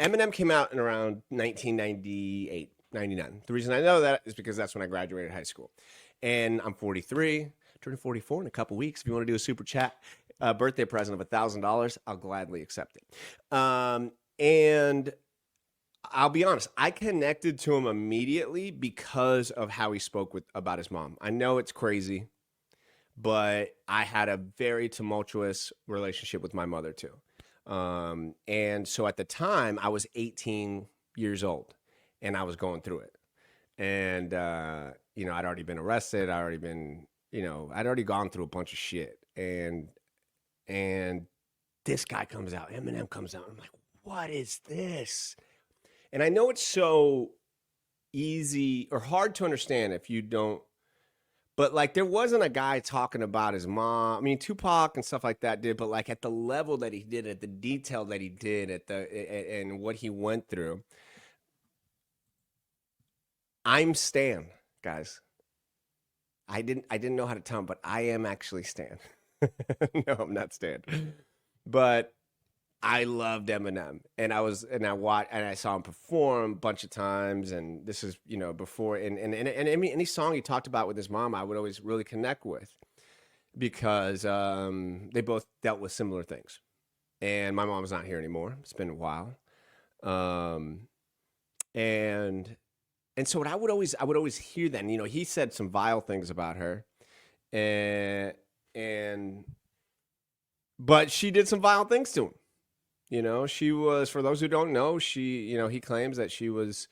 Eminem came out in around 1998, 99. The reason I know that is because that's when I graduated high school. And I'm 43, turning 44 in a couple weeks. If you want to do a super chat birthday present of $1,000, I'll gladly accept it. And I'll be honest, I connected to him immediately because of how he spoke about his mom. I know it's crazy, but I had a very tumultuous relationship with my mother too. And so at the time, I was 18 years old and I was going through it. And, I'd already been arrested. I'd already gone through a bunch of shit. And this guy comes out, Eminem comes out. I'm like, what is this? And I know it's so easy or hard to understand if you don't, but like there wasn't a guy talking about his mom. I mean, Tupac and stuff like that did, but like at the level that he did, at the detail that he did, and what he went through. I'm Stan, guys. I didn't know how to tell him, but I am actually Stan. No, I'm not Stan. But I loved Eminem, and I saw him perform a bunch of times, and this is before, and any song he talked about with his mom, I would always really connect with because they both dealt with similar things, and my mom's not here anymore. It's been a while, um, and so what I would always hear that, and, he said some vile things about her, and and but she did some vile things to him. She was, for those who don't know, he claims that she was,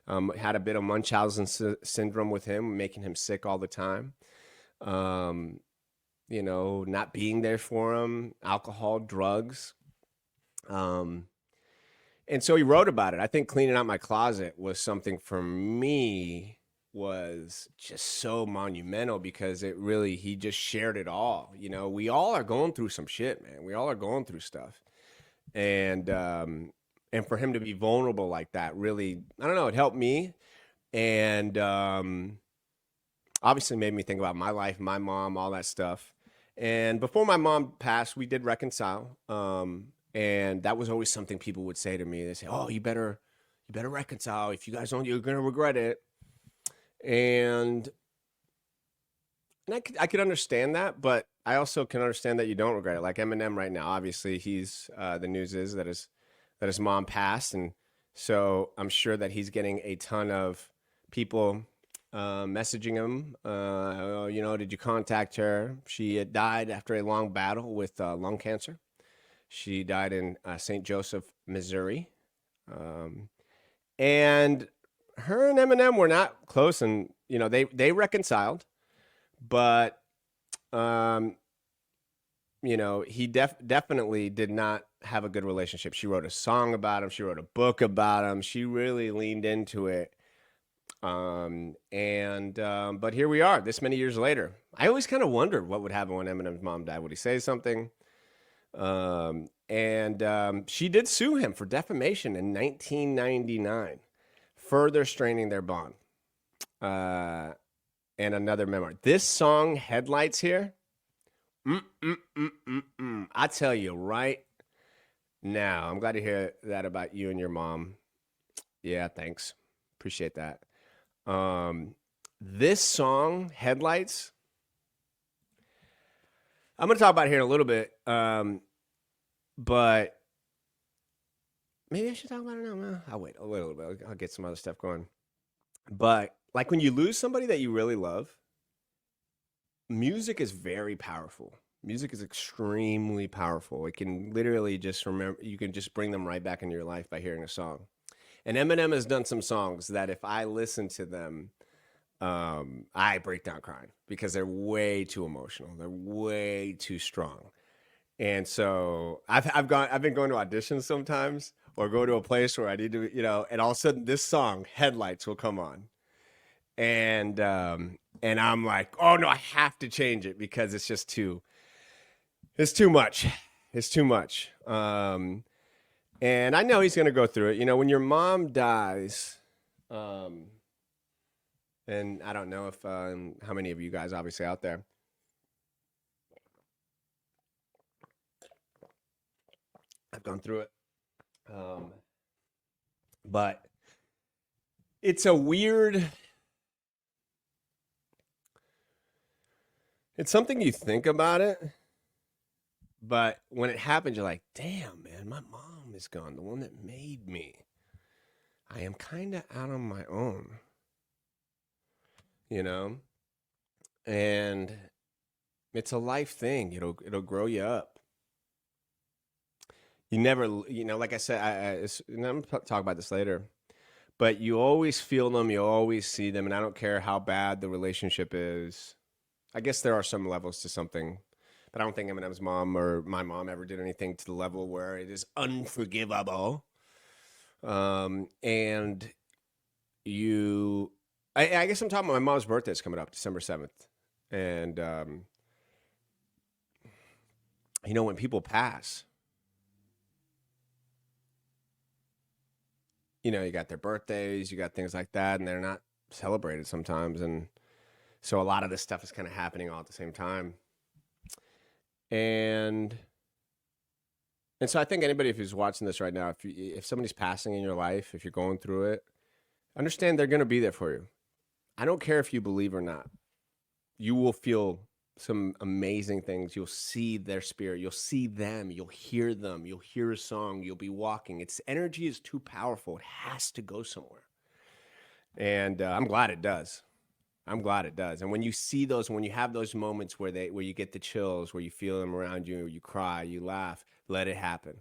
had a bit of Munchausen syndrome with him, making him sick all the time. Um, not being there for him, alcohol, drugs. Um, and so he wrote about it. I think cleaning out my closet was something for me was just so monumental because he just shared it all. We all are going through some shit, man. We all are going through stuff. And for him to be vulnerable like that, really, I don't know, it helped me, and obviously made me think about my life, my mom, all that stuff. And before my mom passed, we did reconcile, and that was always something people would say to me. They say, "Oh, you better reconcile. If you guys don't, you're gonna regret it." And I could understand that, but I also can understand that you don't regret it. Like Eminem right now, obviously he's the news is that his mom passed, and so I'm sure that he's getting a ton of people messaging him. Did you contact her? She had died after a long battle with lung cancer. She died in St. Joseph, Missouri, um, and her and Eminem were not close, and they reconciled, but um, he definitely did not have a good relationship. She wrote a song about him. She wrote a book about him. She really leaned into it. But here we are, this many years later. I always kind of wondered what would happen when Eminem's mom died. Would he say something? She did sue him for defamation in 1999, further straining their bond. Uh, and another memoir. This song, Headlights, here. I tell you right now, I'm glad to hear that about you and your mom. Yeah, thanks. Appreciate that. Um, this song, Headlights, I'm going to talk about it here in a little bit. But maybe I should talk about it now. I'll wait a little bit. I'll get some other stuff going. But like when you lose somebody that you really love, music is very powerful. Music is extremely powerful. It can literally just you can just bring them right back into your life by hearing a song. And Eminem has done some songs that if I listen to them, I break down crying because they're way too emotional. They're way too strong. And so I've been going to auditions sometimes or go to a place where I need to, and all of a sudden this song, Headlights, will come on. And I'm like, oh no, I have to change it because it's too much. It's too much. And I know he's gonna go through it. When your mom dies, um, and I don't know if how many of you guys obviously out there. I've gone through it. Um, But it's a weird, it's something you think about it, but when it happens, you're like, damn, man, my mom is gone, the one that made me. I am kind of out on my own, you know? And it's a life thing. It'll grow you up. You never, like I said, and I'm gonna talk about this later, but you always feel them, you always see them, and I don't care how bad the relationship is. I guess there are some levels to something, but I don't think Eminem's mom or my mom ever did anything to the level where it is unforgivable. And I guess I'm talking about my mom's birthday is coming up, December 7th. And, when people pass, you got their birthdays, you got things like that, and they're not celebrated sometimes. And so a lot of this stuff is kind of happening all at the same time. And so I think anybody who's watching this right now, if somebody's passing in your life, if you're going through it, understand they're going to be there for you. I don't care if you believe or not. You will feel some amazing things. You'll see their spirit. You'll see them. You'll hear them. You'll hear a song. You'll be walking. Its energy is too powerful. It has to go somewhere. And I'm glad it does. I'm glad it does. And when you see those, when you have those moments where you get the chills, where you feel them around you, you cry, you laugh, let it happen.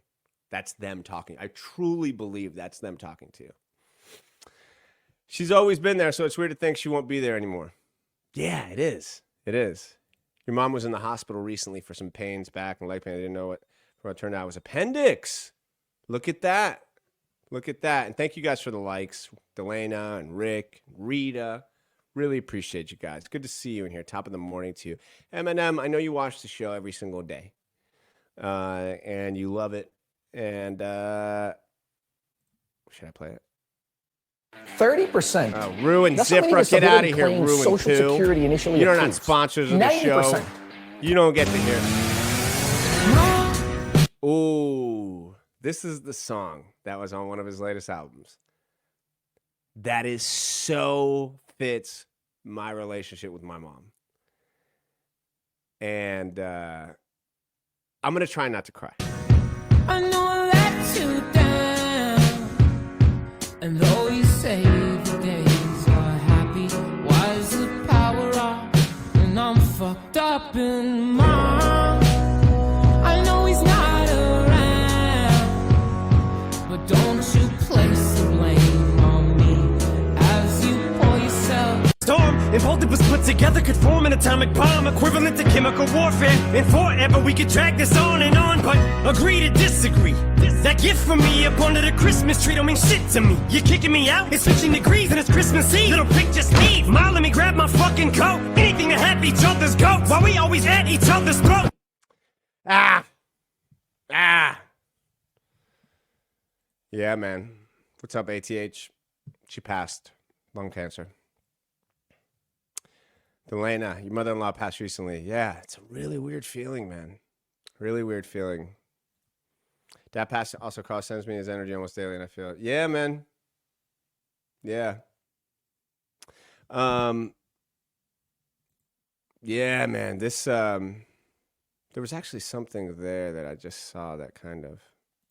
That's them talking. I truly believe that's them talking to you. She's always been there, so it's weird to think she won't be there anymore. Yeah, it is. It is. Your mom was in the hospital recently for some pains, back and leg pain. I didn't know what it turned out. It was appendix. Look at that. Look at that. And thank you guys for the likes. Delana and Rick, Rita. Really appreciate you guys. Good to see you in here. Top of the morning to you. Eminem, I know you watch the show every single day. And you love it. And should I play it? 30%. Ruin Zifra, get out of here. Ruin Social 2. Security initially You're approved. not sponsors of the 90%. show. You don't get to hear. Ooh, this is the song that was on one of his latest albums. That is so fits my relationship with my mom. And I'm going to try not to cry. I know I let you down, and though you say the days are happy, why is the power off when I'm fucked up in mind? I know he's not around, but don't you place the blame on me as you pour yourself. Storm, if all that was put together could form an atomic bomb equivalent to chemical warfare, and forever we could drag this on and on, but agree to disagree. That gift from me up under the Christmas tree don't mean shit to me. You're kicking me out? It's 15 degrees and it's Christmas Eve. Little pig, just leave. Ma, let me grab my fucking coat. Anything to help each other's go, while we always at each other's throat. Yeah, man. What's up, ATH? She passed. Lung cancer. Delana, your mother-in-law passed recently. Yeah, it's a really weird feeling, man. Really weird feeling. Dad passed. Also, Carl sends me his energy almost daily, and I feel it. Yeah, man. Yeah. Yeah, man. This there was actually something there that I just saw that kind of.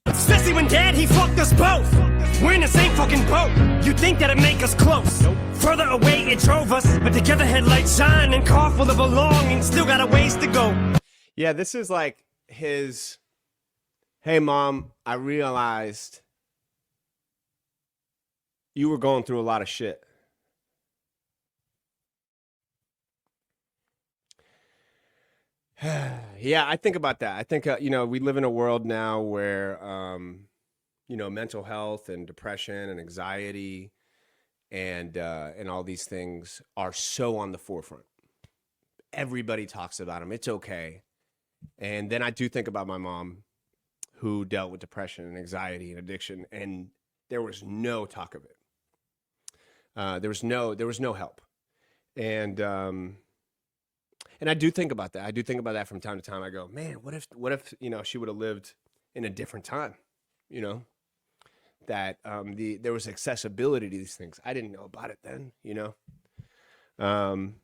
Especially when Dad, he fucked us both. We're in the same fucking boat. You'd think that'd make us close. Nope. Further away it drove us, but together headlights shine and car full of belongings. Still got a ways to go. Yeah, this is like his. Hey, Mom, I realized you were going through a lot of shit. Yeah, I think about that. I think, we live in a world now where, mental health and depression and anxiety and all these things are so on the forefront. Everybody talks about them. It's okay. And then I do think about my mom, who dealt with depression and anxiety and addiction, and there was no talk of it. There was no help. And I do think about that. I do think about that from time to time. I go, man, what if she would have lived in a different time, that there was accessibility to these things. I didn't know about it then, you know. Um,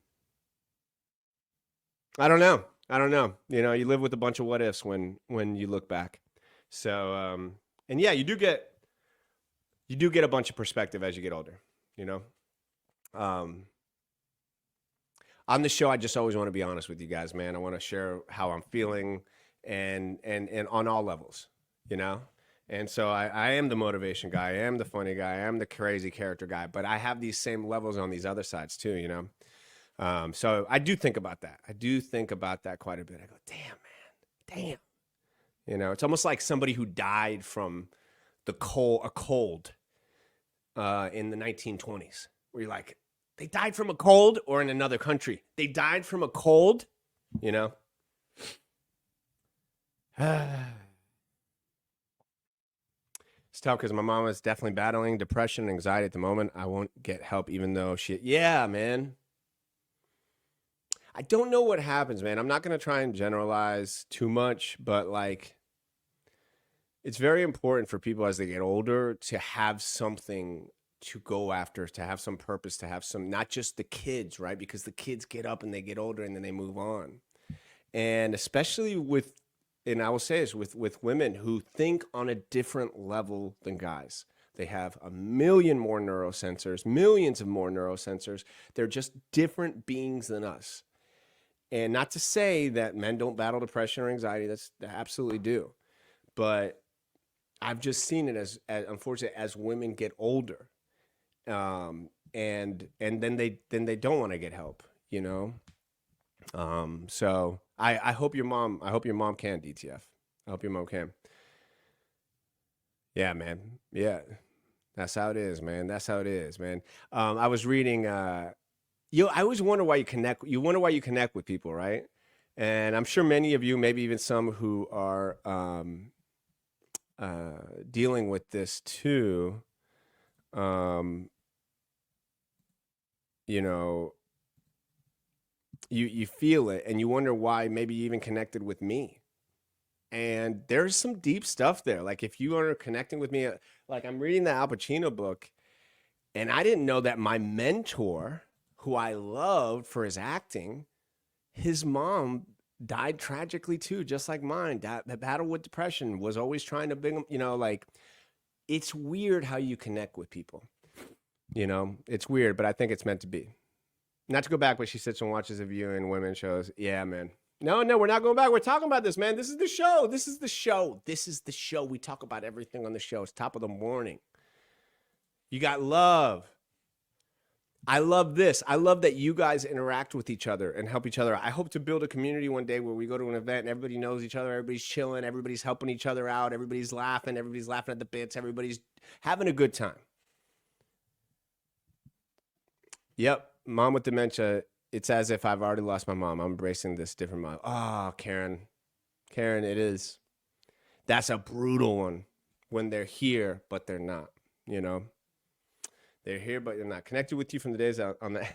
I don't know. I don't know. You know, you live with a bunch of what ifs when you look back. So and yeah, you do get a bunch of perspective as you get older, you know. Um, on the show, I just always want to be honest with you guys, man. I want to share how I'm feeling and on all levels, you know. And so I am the motivation guy. I am the funny guy. I am the crazy character guy. But I have these same levels on these other sides too, you know. So I do think about that. I do think about that quite a bit. I go, damn, man, damn. You know, it's almost like somebody who died from a cold in the 1920s, where you're like, they died from a cold, or in another country, they died from a cold, you know? It's tough because my mom is definitely battling depression and anxiety at the moment. I won't get help even though yeah, man. I don't know what happens, man. I'm not going to try and generalize too much, but like, it's very important for people as they get older to have something to go after, to have some purpose, to have some, not just the kids, right? Because the kids get up and they get older and then they move on. And especially and I will say this, with women who think on a different level than guys. They have a million more neurosensors, millions of more neurosensors. They're just different beings than us. And not to say that men don't battle depression or anxiety, they absolutely do. But I've just seen it as unfortunately, as women get older, and then they don't want to get help, you know. So I hope your mom can, DTF. I hope your mom can. Yeah, man. Yeah, that's how it is, man. That's how it is, man. I was reading. I always wonder why you connect. You wonder why you connect with people, right? And I'm sure many of you, maybe even some who are dealing with this too, you know, you feel it and you wonder why maybe you even connected with me. And there's some deep stuff there. Like if you are connecting with me, like I'm reading the Al Pacino book, and I didn't know that my mentor, who I loved for his acting, his mom died tragically too, just like mine. That battle with depression, was always trying to bring him, you know, like it's weird how you connect with people. You know, it's weird, but I think it's meant to be. Not to go back, but she sits and watches a View and women shows. Yeah, man. No, we're not going back. We're talking about this, man. This is the show. This is the show. This is the show. We talk about everything on the show. It's top of the morning. You got love. I love this. I love that you guys interact with each other and help each other. I hope to build a community one day where we go to an event and everybody knows each other. Everybody's chilling. Everybody's helping each other out. Everybody's laughing. Everybody's laughing at the bits. Everybody's having a good time. Yep. Mom with dementia. It's as if I've already lost my mom. I'm embracing this different mom. Oh, Karen, it is. That's a brutal one when they're here, but they're not, you know? They're here, but they're not. Connected with you from the days on the...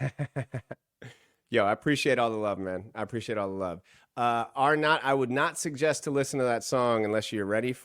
Yo, I appreciate all the love, man. I appreciate all the love. I would not suggest to listen to that song unless you're ready for